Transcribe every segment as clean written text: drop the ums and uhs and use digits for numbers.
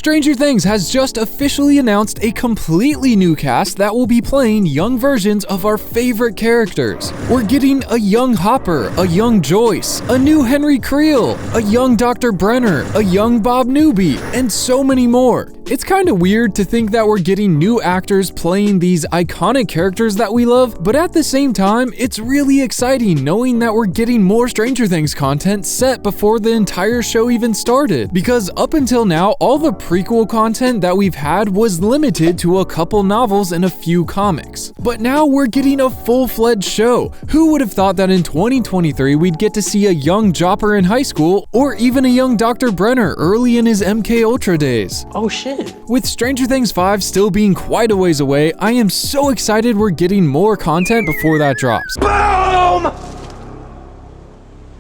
Stranger Things has just officially announced a completely new cast that will be playing young versions of our favorite characters. We're getting a young Hopper, a young Joyce, a new Henry Creel, a young Dr. Brenner, a young Bob Newby, and so many more. It's kind of weird to think that we're getting new actors playing these iconic characters that we love, but at the same time, it's really exciting knowing that we're getting more Stranger Things content set before the entire show even started. Because up until now, all the prequel content that we've had was limited to a couple novels and a few comics. But now we're getting a full-fledged show. Who would have thought that in 2023 we'd get to see a young Jopper in high school, or even a young Dr. Brenner early in his MK Ultra days? Oh shit. With Stranger Things 5 still being quite a ways away, I am so excited we're getting more content before that drops. Boom!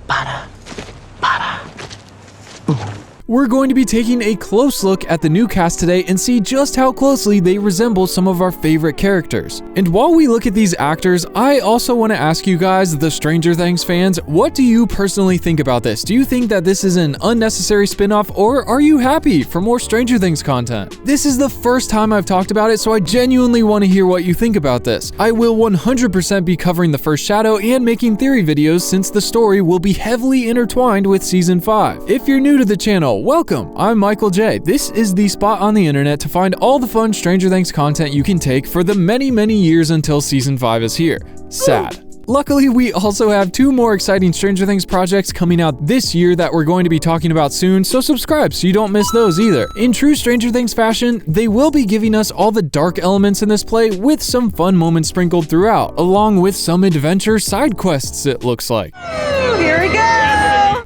Bada. Bada. Boom. We're going to be taking a close look at the new cast today and see just how closely they resemble some of our favorite characters. And while we look at these actors, I also want to ask you guys, the Stranger Things fans, what do you personally think about this? Do you think that this is an unnecessary spin-off, or are you happy for more Stranger Things content? This is the first time I've talked about it, so I genuinely want to hear what you think about this. I will 100% be covering the first shadow and making theory videos since the story will be heavily intertwined with Season 5. If you're new to the channel, welcome, I'm Michael J. This is the spot on the internet to find all the fun Stranger Things content you can take for the many years until Season 5 is here. Sad. Luckily, we also have 2 more exciting Stranger Things projects coming out this year that we're going to be talking about soon, so subscribe so you don't miss those either. In true Stranger Things fashion, they will be giving us all the dark elements in this play with some fun moments sprinkled throughout, along with some adventure side quests it looks like. Here we go!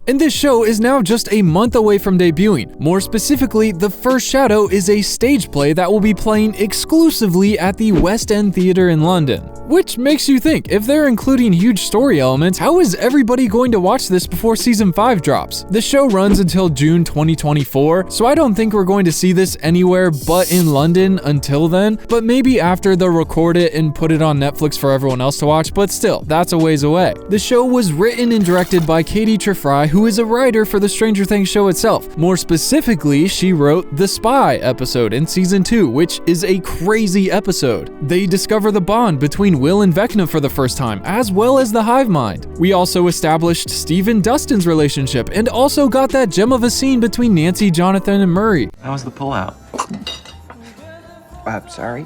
And this show is now just a month away from debuting. More specifically, the first shadow is a stage play that will be playing exclusively at the West End Theatre in London. Which makes you think, if they're including huge story elements, how is everybody going to watch this before Season 5 drops? The show runs until June 2024, so I don't think we're going to see this anywhere but in London until then, but maybe after they'll record it and put it on Netflix for everyone else to watch, but still, that's a ways away. The show was written and directed by Katie Trefry, who is a writer for the Stranger Things show itself. More specifically, she wrote the Spy episode in Season 2, which is a crazy episode. They discover the bond between Will and Vecna for the first time, as well as the hive mind. We also established Steve and Dustin's relationship, and also got that gem of a scene between Nancy, Jonathan, and Murray. How was the pullout? Sorry?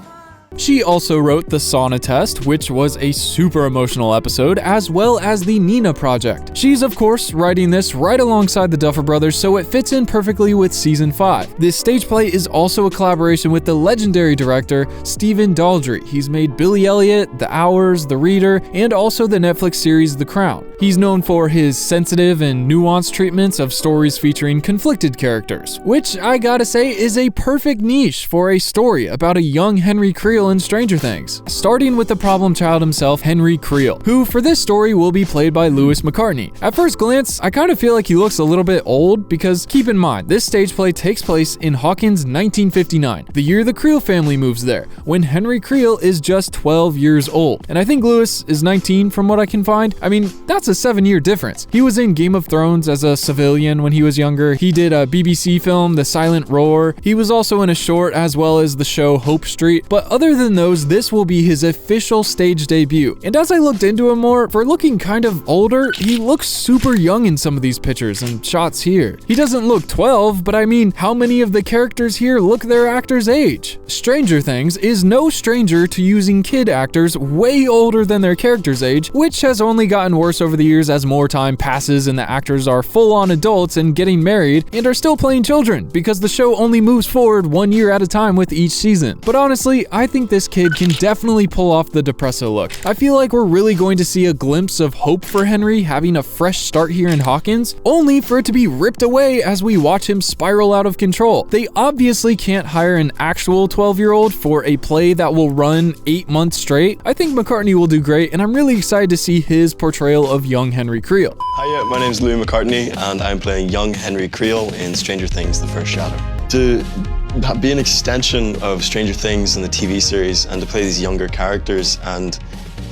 She also wrote The Sauna Test, which was a super emotional episode, as well as the Nina Project. She's of course writing this right alongside the Duffer Brothers, so it fits in perfectly with Season 5. This stage play is also a collaboration with the legendary director Stephen Daldry. He's made Billy Elliot, The Hours, The Reader, and also the Netflix series The Crown. He's known for his sensitive and nuanced treatments of stories featuring conflicted characters, which I gotta say is a perfect niche for a story about a young Henry Creel in Stranger Things. Starting with the problem child himself, Henry Creel, who for this story will be played by Lewis McCartney. At first glance, I kind of feel like he looks a little bit old because keep in mind, this stage play takes place in Hawkins 1959, the year the Creel family moves there, when Henry Creel is just 12 years old. And I think Lewis is 19 from what I can find. I mean, that's a 7-year difference. He was in Game of Thrones as a civilian when he was younger. He did a BBC film, The Silent Roar. He was also in a short as well as the show Hope Street. But other than those, this will be his official stage debut. And as I looked into him more, for looking kind of older, he looks super young in some of these pictures and shots here. He doesn't look 12, but I mean, how many of the characters here look their actor's age? Stranger Things is no stranger to using kid actors way older than their character's age, which has only gotten worse over the years as more time passes and the actors are full-on adults and getting married and are still playing children because the show only moves forward 1 year at a time with each season. But honestly, I think this kid can definitely pull off the Depresso look. I feel like we're really going to see a glimpse of hope for Henry having a fresh start here in Hawkins, only for it to be ripped away as we watch him spiral out of control. They obviously can't hire an actual 12-year-old for a play that will run 8 months straight. I think McCartney will do great, and I'm really excited to see his portrayal of young Henry Creel. Hiya, my name's Louis McCartney, and I'm playing young Henry Creel in Stranger Things: The First Shadow. To be an extension of Stranger Things and the TV series, and to play these younger characters and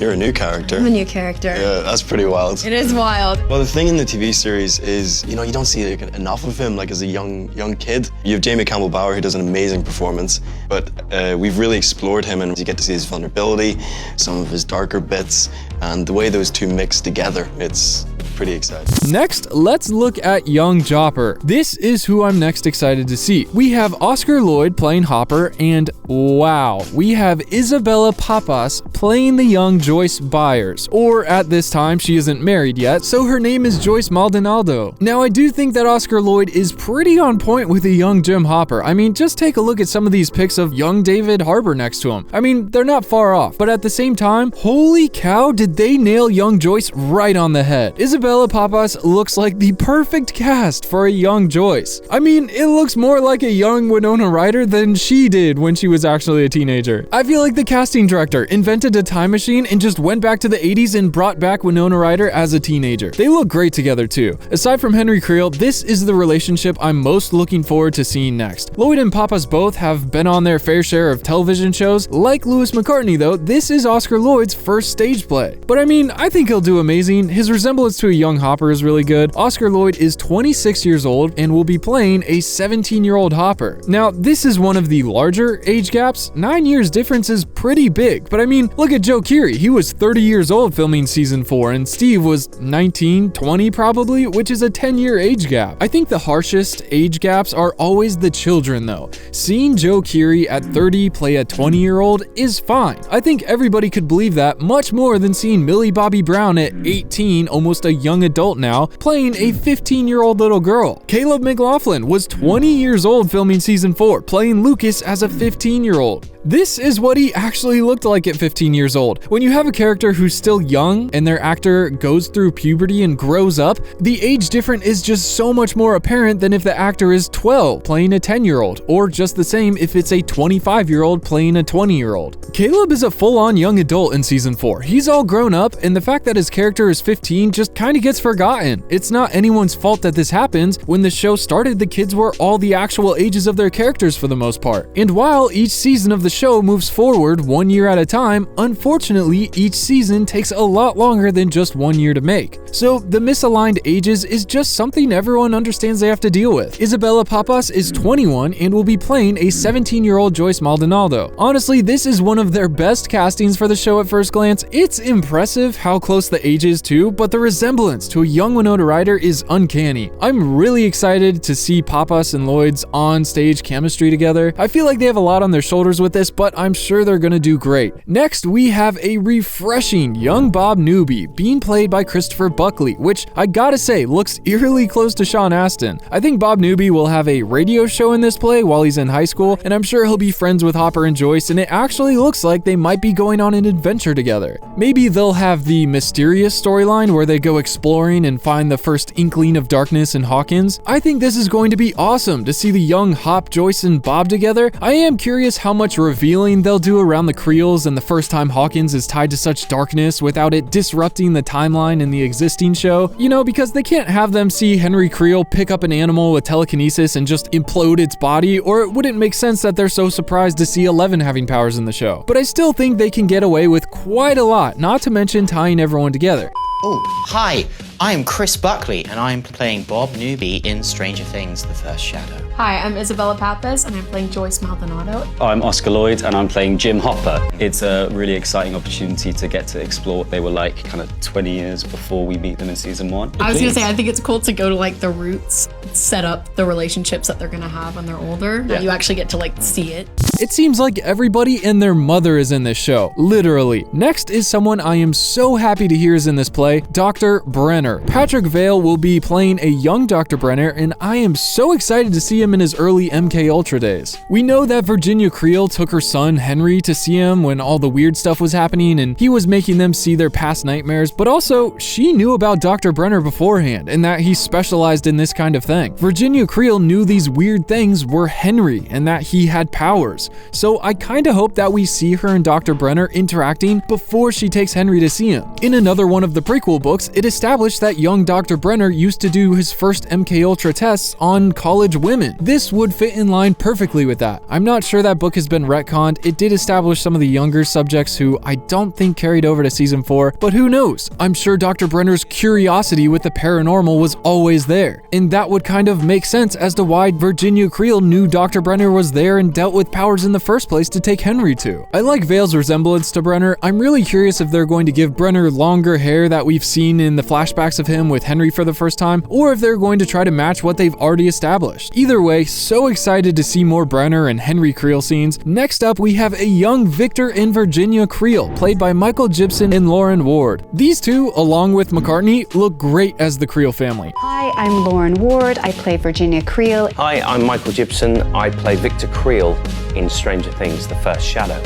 You're a new character. I'm a new character. Yeah, that's pretty wild. It is wild. Well, the thing in the TV series is, you don't see enough of him, as a young kid. You have Jamie Campbell-Bower, who does an amazing performance, but we've really explored him, and you get to see his vulnerability, some of his darker bits, and the way those two mix together, it's pretty exciting. Next, let's look at young Jopper. This is who I'm next excited to see. We have Oscar Lloyd playing Hopper, and wow, we have Isabella Papas playing the young Joyce Byers. Or at this time, she isn't married yet, so her name is Joyce Maldonado. Now, I do think that Oscar Lloyd is pretty on point with a young Jim Hopper. I mean, just take a look at some of these pics of young David Harbour next to him. I mean, they're not far off, but at the same time, holy cow, did they nail young Joyce right on the head. Isabella Papas looks like the perfect cast for a young Joyce. I mean, it looks more like a young Winona Ryder than she did when she was actually a teenager. I feel like the casting director invented a time machine and just went back to the 80s and brought back Winona Ryder as a teenager. They look great together too. Aside from Henry Creel, this is the relationship I'm most looking forward to seeing next. Lloyd and Papas both have been on their fair share of television shows. Like Lewis McCartney though, this is Oscar Lloyd's first stage play. But I mean, I think he'll do amazing. His resemblance to a young Hopper is really good. Oscar Lloyd is 26 years old and will be playing a 17-year-old Hopper. Now, this is one of the larger age gaps. 9 years difference is pretty big, but I mean, look at Joe Keery. He was 30 years old filming season 4, and Steve was 19, 20 probably, which is a 10-year age gap. I think the harshest age gaps are always the children though. Seeing Joe Keery at 30 play a 20-year-old is fine. I think everybody could believe that much more than seeing Millie Bobby Brown at 18, almost a young adult now, playing a 15-year-old little girl. Caleb McLaughlin was 20 years old filming season 4, playing Lucas as a 15-year-old. This is what he actually looked like at 15 years old. When you have a character who's still young and their actor goes through puberty and grows up, the age difference is just so much more apparent than if the actor is 12 playing a 10-year-old, or just the same if it's a 25-year-old playing a 20-year-old. Caleb is a full-on young adult in season 4. He's all grown up, and the fact that his character is 15 just kind of gets forgotten. It's not anyone's fault that this happens. When the show started, the kids were all the actual ages of their characters for the most part. And while each season of the show moves forward 1 year at a time, unfortunately, each season takes a lot longer than just 1 year to make. So the misaligned ages is just something everyone understands they have to deal with. Isabella Papas is 21 and will be playing a 17-year-old Joyce Maldonado. Honestly, this is one of their best castings for the show at first glance. It's impressive how close the age is too, but the resemblance to a young Winona Ryder is uncanny. I'm really excited to see Papas and Lloyd's on-stage chemistry together. I feel like they have a lot on their shoulders with this, but I'm sure they're gonna do great. Next, we have a refreshing young Bob Newby being played by Christopher Buckley, which I gotta say looks eerily close to Sean Astin. I think Bob Newby will have a radio show in this play while he's in high school, and I'm sure he'll be friends with Hopper and Joyce, and it actually looks like they might be going on an adventure together. Maybe they'll have the mysterious storyline where they go exploring and find the first inkling of darkness in Hawkins. I think this is going to be awesome to see the young Hop, Joyce, and Bob together. I am curious how much revealing they'll do around the Creels and the first time Hawkins is tied to such darkness without it disrupting the timeline in the existing show. You know, because they can't have them see Henry Creel pick up an animal with telekinesis and just implode its body, or it wouldn't make sense that they're so surprised to see Eleven having powers in the show. But I still think they can get away with quite a lot, not to mention tying everyone together. Oh, hi, I am Chris Buckley, and I'm playing Bob Newby in Stranger Things: The First Shadow. Hi, I'm Isabella Papas, and I'm playing Joyce Maldonado. I'm Oscar Lloyd, and I'm playing Jim Hopper. It's a really exciting opportunity to get to explore what they were like kind of 20 years before we meet them in season 1. I was gonna say, I think it's cool to go to like the roots, set up the relationships that they're gonna have when they're older. Now you actually get to like see it. It seems like everybody and their mother is in this show, literally. Next is someone I am so happy to hear is in this play, Dr. Brenner. Patrick Vale will be playing a young Dr. Brenner, and I am so excited to see him in his early MK Ultra days. We know that Virginia Creel took her son Henry to see him when all the weird stuff was happening, and he was making them see their past nightmares, but also she knew about Dr. Brenner beforehand and that he specialized in this kind of thing. Virginia Creel knew these weird things were Henry and that he had powers. so I kinda hope that we see her and Dr. Brenner interacting before she takes Henry to see him. In another one of the prequel books, it established that young Dr. Brenner used to do his first MKUltra tests on college women. This would fit in line perfectly with that. I'm not sure that book has been retconned. It did establish some of the younger subjects who I don't think carried over to season 4, but who knows? I'm sure Dr. Brenner's curiosity with the paranormal was always there, and that would kind of make sense as to why Virginia Creel knew Dr. Brenner was there and dealt with powers in the first place to take Henry to. I like Vale's resemblance to Brenner. I'm really curious if they're going to give Brenner longer hair that we've seen in the flashbacks of him with Henry for the first time, or if they're going to try to match what they've already established. Either way, so excited to see more Brenner and Henry Creel scenes. Next up, we have a young Victor and Virginia Creel, played by Michael Gibson and Lauren Ward. These two, along with McCartney, look great as the Creel family. Hi, I'm Lauren Ward. I play Virginia Creel. Hi, I'm Michael Gibson. I play Victor Creel in Stranger Things: The First Shadow.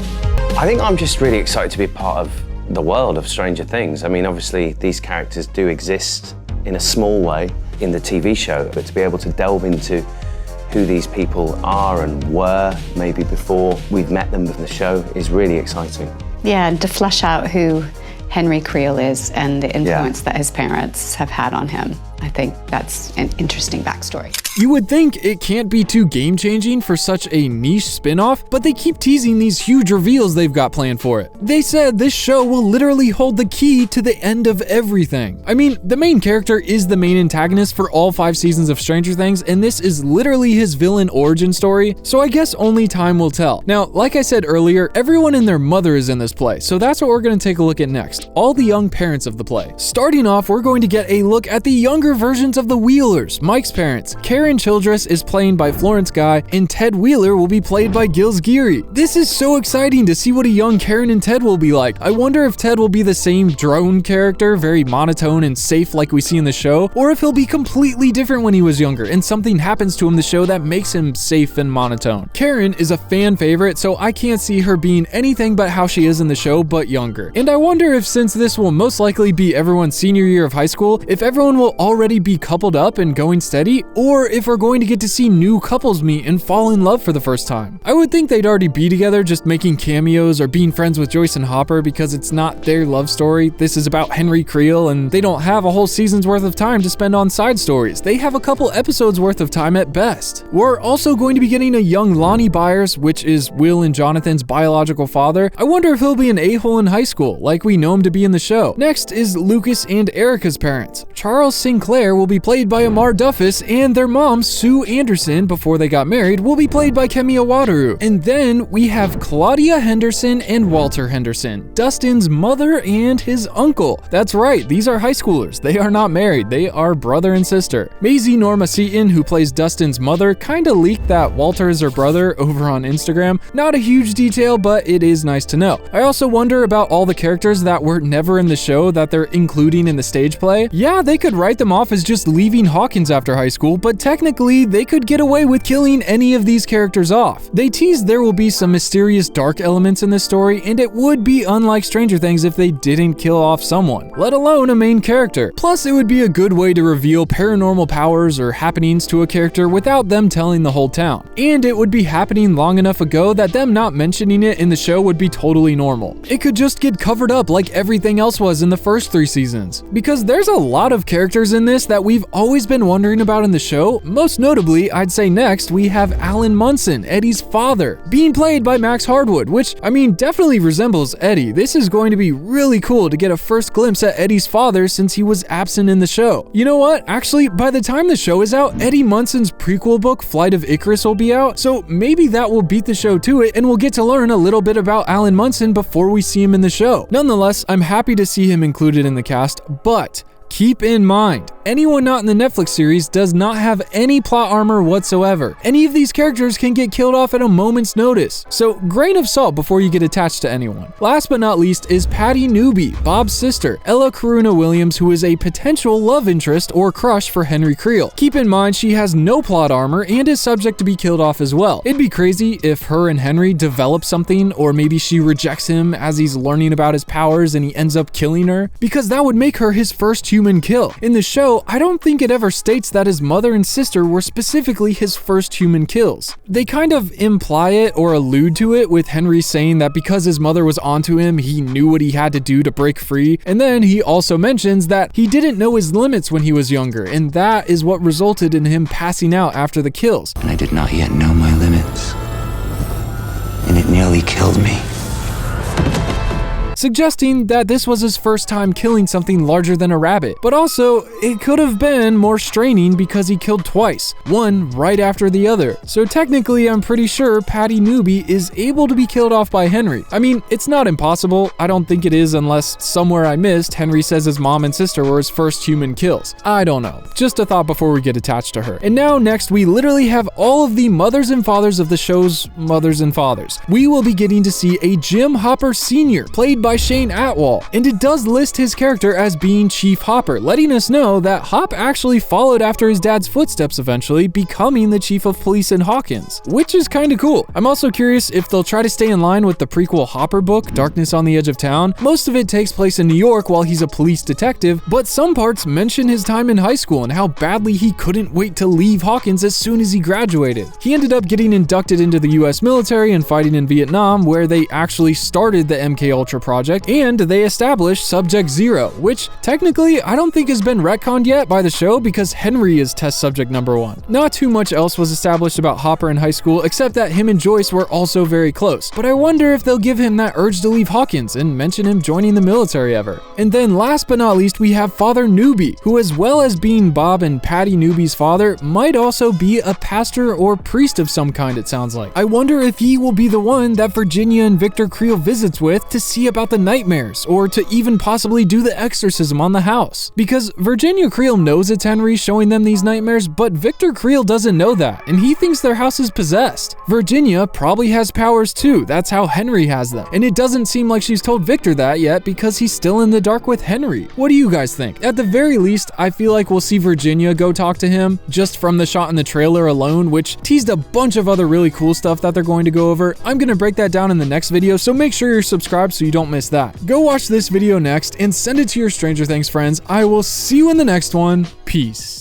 I think I'm just really excited to be part of the world of Stranger Things. I mean, obviously, these characters do exist in a small way in the TV show, but to be able to delve into who these people are and were maybe before we've met them in the show is really exciting. Yeah, and to flesh out who Henry Creel is and the influence that his parents have had on him. I think that's an interesting backstory. You would think it can't be too game-changing for such a niche spin-off, but they keep teasing these huge reveals they've got planned for it. They said this show will literally hold the key to the end of everything. I mean, the main character is the main antagonist for all 5 seasons of Stranger Things, and this is literally his villain origin story, so I guess only time will tell. Now, like I said earlier, everyone and their mother is in this play, so that's what we're going to take a look at next. All the young parents of the play. Starting off, we're going to get a look at the younger versions of the Wheelers, Mike's parents. Karen Childress is played by Florence Guy, and Ted Wheeler will be played by Gilles Geary. This is so exciting to see what a young Karen and Ted will be like. I wonder if Ted will be the same drone character, very monotone and safe like we see in the show, or if he'll be completely different when he was younger and something happens to him in the show that makes him safe and monotone. Karen is a fan favorite, so I can't see her being anything but how she is in the show, but younger. And I wonder if, since this will most likely be everyone's senior year of high school, if everyone will already be coupled up and going steady, or if we're going to get to see new couples meet and fall in love for the first time. I would think they'd already be together, just making cameos or being friends with Joyce and Hopper, because it's not their love story. This is about Henry Creel, and they don't have a whole season's worth of time to spend on side stories. They have a couple episodes worth of time at best. We're also going to be getting a young Lonnie Byers, which is Will and Jonathan's biological father. I wonder if he'll be an a-hole in high school, like we know him to be in the show. Next is Lucas and Erica's parents. Charles Sinclair will be played by Amar Duffus, and their mom, Sue Anderson, before they got married, will be played by Kemi Awadaru. And then we have Claudia Henderson and Walter Henderson, Dustin's mother and his uncle. That's right, these are high schoolers. They are not married, they are brother and sister. Maisie Norma Seaton, who plays Dustin's mother, kinda leaked that Walter is her brother over on Instagram. Not a huge detail, but it is nice to know. I also wonder about all the characters that were never in the show that they're including in the stage play. Yeah, they could write them off as just leaving Hawkins after high school, but technically they could get away with killing any of these characters off. They teased there will be some mysterious dark elements in this story, and it would be unlike Stranger Things if they didn't kill off someone, let alone a main character. Plus, it would be a good way to reveal paranormal powers or happenings to a character without them telling the whole town. And it would be happening long enough ago that them not mentioning it in the show would be totally normal. It could just get covered up like everything else was in the first 3 seasons. Because there's a lot of characters in this that we've always been wondering about in the show. Most notably, I'd say next, we have Alan Munson, Eddie's father, being played by Max Hardwood, which, I mean, definitely resembles Eddie. This is going to be really cool to get a first glimpse at Eddie's father since he was absent in the show. You know what? Actually, by the time the show is out, Eddie Munson's prequel book, Flight of Icarus, will be out, so maybe that will beat the show to it and we'll get to learn a little bit about Alan Munson before we see him in the show. Nonetheless, I'm happy to see him included in the cast, but keep in mind, anyone not in the Netflix series does not have any plot armor whatsoever. Any of these characters can get killed off at a moment's notice, so grain of salt before you get attached to anyone. Last but not least is Patty Newby, Bob's sister, Ella Karuna Williams, who is a potential love interest or crush for Henry Creel. Keep in mind she has no plot armor and is subject to be killed off as well. It'd be crazy if her and Henry develop something, or maybe she rejects him as he's learning about his powers and he ends up killing her, because that would make her his first human human kill. In the show, I don't think it ever states that his mother and sister were specifically his first human kills. They kind of imply it or allude to it, with Henry saying that because his mother was onto him, he knew what he had to do to break free, and then he also mentions that he didn't know his limits when he was younger, and that is what resulted in him passing out after the kills. And I did not yet know my limits, and it nearly killed me. Suggesting that this was his first time killing something larger than a rabbit. But also, it could have been more straining because he killed twice, one right after the other. So technically, I'm pretty sure Patty Newby is able to be killed off by Henry. I mean, it's not impossible. I don't think it is unless somewhere I missed Henry says his mom and sister were his first human kills. I don't know. Just a thought before we get attached to her. And now next, we literally have all of the mothers and fathers of the show's mothers and fathers. We will be getting to see a Jim Hopper Sr., played by Shane Atwell, and it does list his character as being Chief Hopper, letting us know that Hop actually followed after his dad's footsteps eventually, becoming the chief of police in Hawkins, which is kind of cool. I'm also curious if they'll try to stay in line with the prequel Hopper book, Darkness on the Edge of Town. Most of it takes place in New York while he's a police detective, but some parts mention his time in high school and how badly he couldn't wait to leave Hawkins as soon as he graduated. He ended up getting inducted into the US military and fighting in Vietnam, where they actually started the MK Ultra project, and they established Subject Zero, which technically I don't think has been retconned yet by the show because Henry is test subject number 1. Not too much else was established about Hopper in high school except that him and Joyce were also very close, but I wonder if they'll give him that urge to leave Hawkins and mention him joining the military ever. And then last but not least, we have Father Newby, who, as well as being Bob and Patty Newby's father, might also be a pastor or priest of some kind, it sounds like. I wonder if he will be the one that Virginia and Victor Creel visits with to see about the nightmares, or to even possibly do the exorcism on the house. Because Virginia Creel knows it's Henry showing them these nightmares, but Victor Creel doesn't know that, and he thinks their house is possessed. Virginia probably has powers too, that's how Henry has them, and it doesn't seem like she's told Victor that yet because he's still in the dark with Henry. What do you guys think? At the very least, I feel like we'll see Virginia go talk to him, just from the shot in the trailer alone, which teased a bunch of other really cool stuff that they're going to go over. I'm gonna break that down in the next video, so make sure you're subscribed so you don't miss that. Go watch this video next and send it to your Stranger Things friends. I will see you in the next one. Peace.